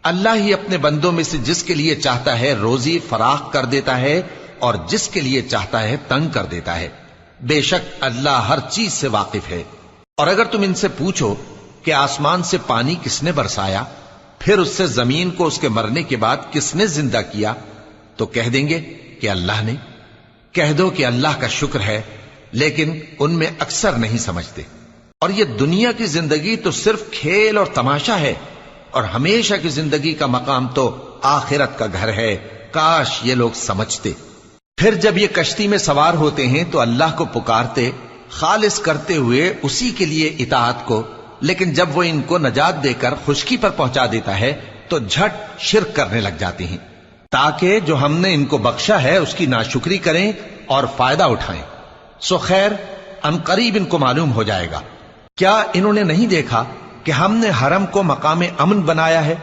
اللہ ہی اپنے بندوں میں سے جس کے لیے چاہتا ہے روزی فراخ کر دیتا ہے اور جس کے لیے چاہتا ہے تنگ کر دیتا ہے۔ بے شک اللہ ہر چیز سے واقف ہے۔ اور اگر تم ان سے پوچھو کہ آسمان سے پانی کس نے برسایا، پھر اس سے زمین کو اس کے مرنے کے بعد کس نے زندہ کیا، تو کہہ دیں گے کہ اللہ نے۔ کہہ دو کہ اللہ کا شکر ہے، لیکن ان میں اکثر نہیں سمجھتے۔ اور یہ دنیا کی زندگی تو صرف کھیل اور تماشا ہے، اور ہمیشہ کی زندگی کا مقام تو آخرت کا گھر ہے۔ کاش یہ لوگ سمجھتے۔ پھر جب یہ کشتی میں سوار ہوتے ہیں تو اللہ کو پکارتے، خالص کرتے ہوئے اسی کے لیے اطاعت کو، لیکن جب وہ ان کو نجات دے کر خشکی پر پہنچا دیتا ہے تو جھٹ شرک کرنے لگ جاتے ہیں، تاکہ جو ہم نے ان کو بخشا ہے اس کی ناشکری کریں اور فائدہ اٹھائیں۔ سو خیر عنقریب ان کو معلوم ہو جائے گا۔ کیا انہوں نے نہیں دیکھا کہ ہم نے حرم کو مقام امن بنایا ہے